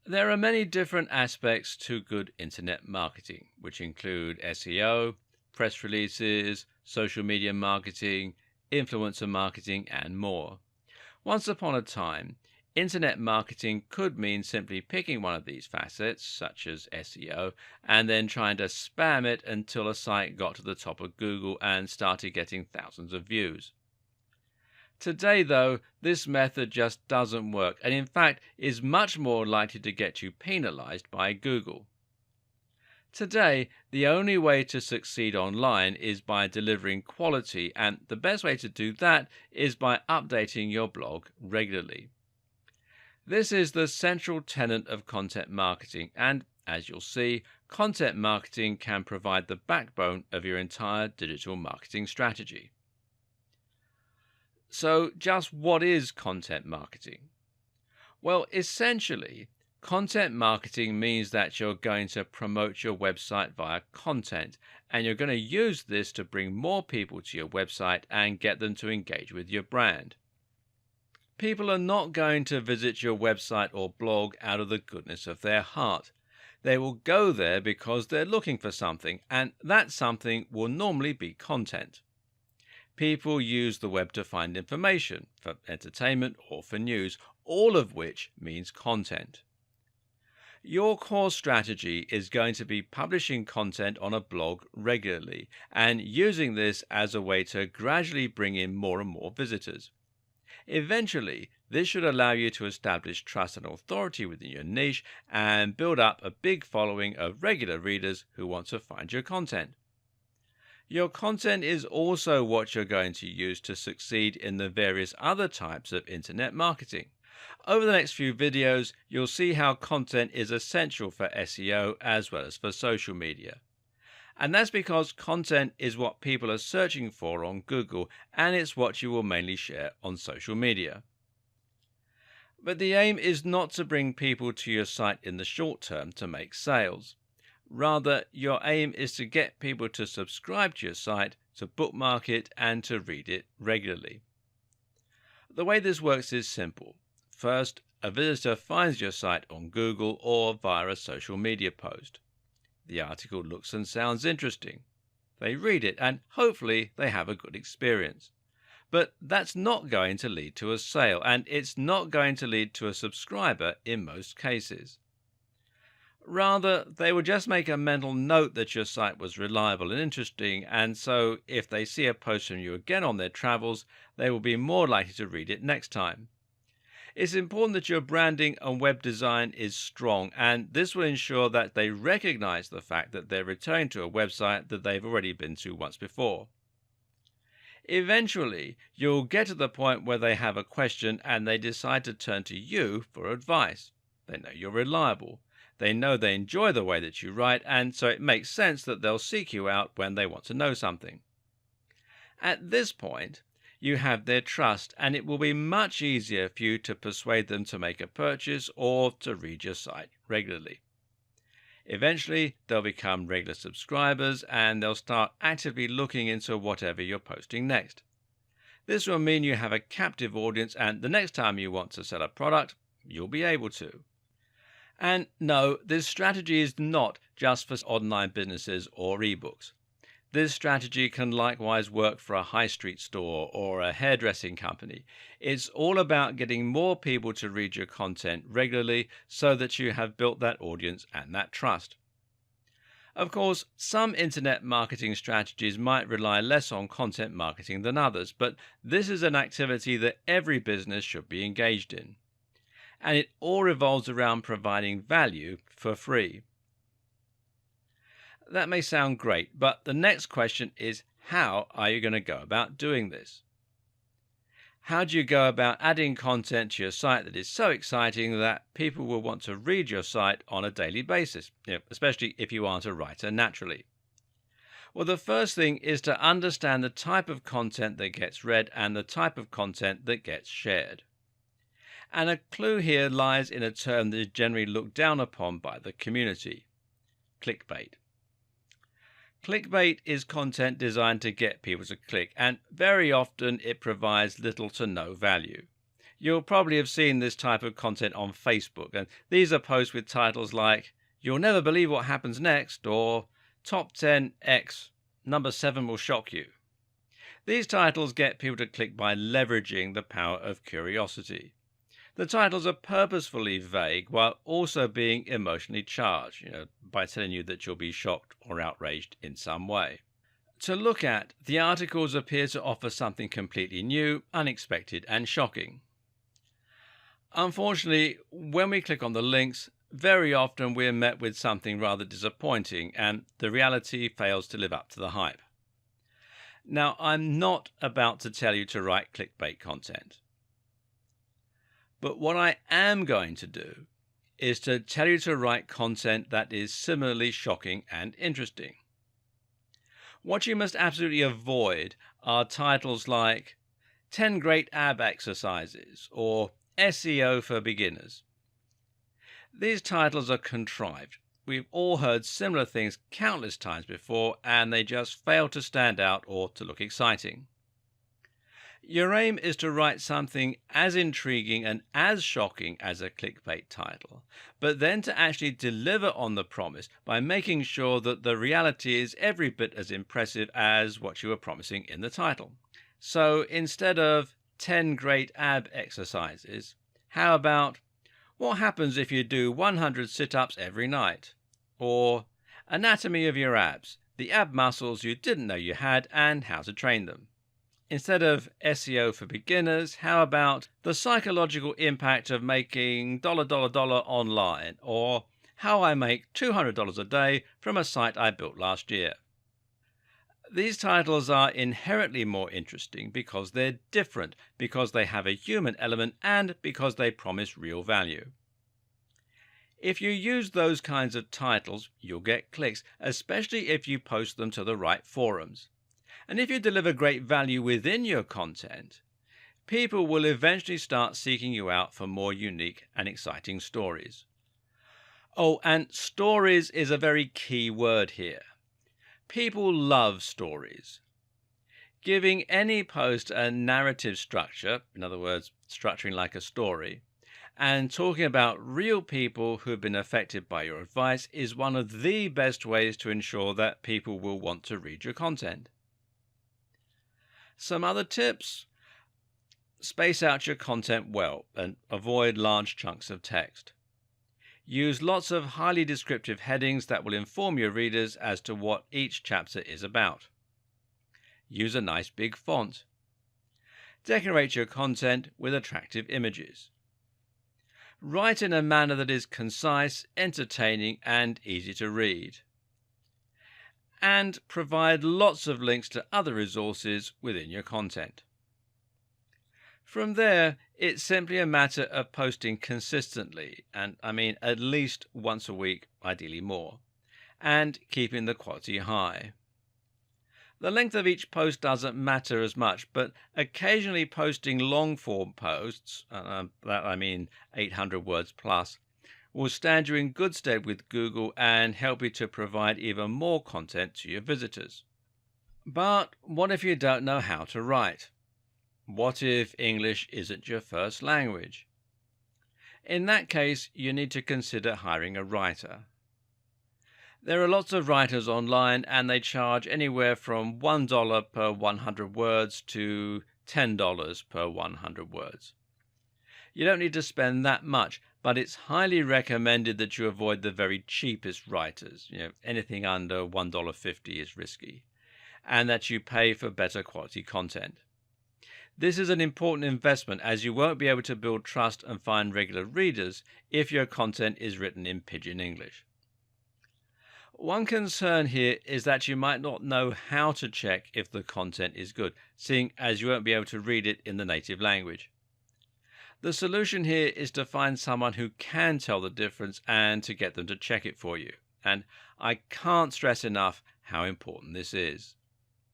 There are many different aspects to good internet marketing, which include SEO, press releases, social media marketing, influencer marketing, and more. Once upon a time, internet marketing could mean simply picking one of these facets, such as SEO, and then trying to spam it until a site got to the top of Google and started getting thousands of views. Today, though, this method just doesn't work and, in fact, is much more likely to get you penalized by Google. Today, the only way to succeed online is by delivering quality, and the best way to do that is by updating your blog regularly. This is the central tenet of content marketing, and as you'll see, content marketing can provide the backbone of your entire digital marketing strategy. So, just what is content marketing? Well, essentially, content marketing means that you're going to promote your website via content, and you're going to use this to bring more people to your website and get them to engage with your brand. People are not going to visit your website or blog out of the goodness of their heart. They will go there because they're looking for something, and that something will normally be content. People use the web to find information, for entertainment or for news, all of which means content. Your core strategy is going to be publishing content on a blog regularly and using this as a way to gradually bring in more and more visitors. Eventually, this should allow you to establish trust and authority within your niche and build up a big following of regular readers who want to find your content. Your content is also what you're going to use to succeed in the various other types of internet marketing. Over the next few videos, you'll see how content is essential for SEO as well as for social media. And that's because content is what people are searching for on Google, and it's what you will mainly share on social media. But the aim is not to bring people to your site in the short term to make sales. Rather, your aim is to get people to subscribe to your site, to bookmark it, and to read it regularly. The way this works is simple. First, a visitor finds your site on Google or via a social media post. The article looks and sounds interesting. They read it and hopefully they have a good experience. But that's not going to lead to a sale, and it's not going to lead to a subscriber in most cases. Rather, they will just make a mental note that your site was reliable and interesting, and so if they see a post from you again on their travels, they will be more likely to read it next time. It's important that your branding and web design is strong, and this will ensure that they recognize the fact that they're returning to a website that they've already been to once before. Eventually, you'll get to the point where they have a question and they decide to turn to you for advice. They know you're reliable. They know they enjoy the way that you write, and so it makes sense that they'll seek you out when they want to know something. At this point, you have their trust, and it will be much easier for you to persuade them to make a purchase or to read your site regularly. Eventually, they'll become regular subscribers and they'll start actively looking into whatever you're posting next. This will mean you have a captive audience, and the next time you want to sell a product, you'll be able to. And no, this strategy is not just for online businesses or ebooks. This strategy can likewise work for a high street store or a hairdressing company. It's all about getting more people to read your content regularly so that you have built that audience and that trust. Of course, some internet marketing strategies might rely less on content marketing than others, but this is an activity that every business should be engaged in. And it all revolves around providing value for free. That may sound great, but the next question is, how are you going to go about doing this? How do you go about adding content to your site that is so exciting that people will want to read your site on a daily basis, especially if you aren't a writer naturally? Well, the first thing is to understand the type of content that gets read and the type of content that gets shared. And a clue here lies in a term that is generally looked down upon by the community: clickbait. Clickbait is content designed to get people to click, and very often it provides little to no value. You'll probably have seen this type of content on Facebook, and these are posts with titles like, "You'll never believe what happens next," or "Top 10 X, number 7 will shock you." These titles get people to click by leveraging the power of curiosity. The titles are purposefully vague while also being emotionally charged, by telling you that you'll be shocked or outraged in some way. To look at, the articles appear to offer something completely new, unexpected, and shocking. Unfortunately, when we click on the links, very often we're met with something rather disappointing, and the reality fails to live up to the hype. Now, I'm not about to tell you to write clickbait content. But what I am going to do is to tell you to write content that is similarly shocking and interesting. What you must absolutely avoid are titles like 10 Great Ab Exercises or SEO for Beginners. These titles are contrived. We've all heard similar things countless times before, and they just fail to stand out or to look exciting. Your aim is to write something as intriguing and as shocking as a clickbait title, but then to actually deliver on the promise by making sure that the reality is every bit as impressive as what you were promising in the title. So instead of 10 great ab exercises, how about what happens if you do 100 sit-ups every night? Or anatomy of your abs, the ab muscles you didn't know you had and how to train them. Instead of SEO for beginners, how about the psychological impact of making $dollar online, or how I make $200 a day from a site I built last year? These titles are inherently more interesting because they're different, because they have a human element, and because they promise real value. If you use those kinds of titles, you'll get clicks, especially if you post them to the right forums. And if you deliver great value within your content, people will eventually start seeking you out for more unique and exciting stories. Oh, and stories is a very key word here. People love stories. Giving any post a narrative structure, in other words, structuring like a story, and talking about real people who have been affected by your advice is one of the best ways to ensure that people will want to read your content. Some other tips: space out your content well and avoid large chunks of text. Use lots of highly descriptive headings that will inform your readers as to what each chapter is about. Use a nice big font. Decorate your content with attractive images. Write in a manner that is concise, entertaining, and easy to read. And provide lots of links to other resources within your content. From there, it's simply a matter of posting consistently, and I mean at least once a week, ideally more, and keeping the quality high. The length of each post doesn't matter as much, but occasionally posting long-form posts, that I mean 800 words plus, will stand you in good stead with Google and help you to provide even more content to your visitors. But what if you don't know how to write? What if English isn't your first language? In that case, you need to consider hiring a writer. There are lots of writers online, and they charge anywhere from $1 per 100 words to $10 per 100 words. You don't need to spend that much, but it's highly recommended that you avoid the very cheapest writers. Anything under $1.50 is risky, and that you pay for better quality content. This is an important investment, as you won't be able to build trust and find regular readers if your content is written in pidgin English. One concern here is that you might not know how to check if the content is good, seeing as you won't be able to read it in the native language. The solution here is to find someone who can tell the difference and to get them to check it for you. And I can't stress enough how important this is.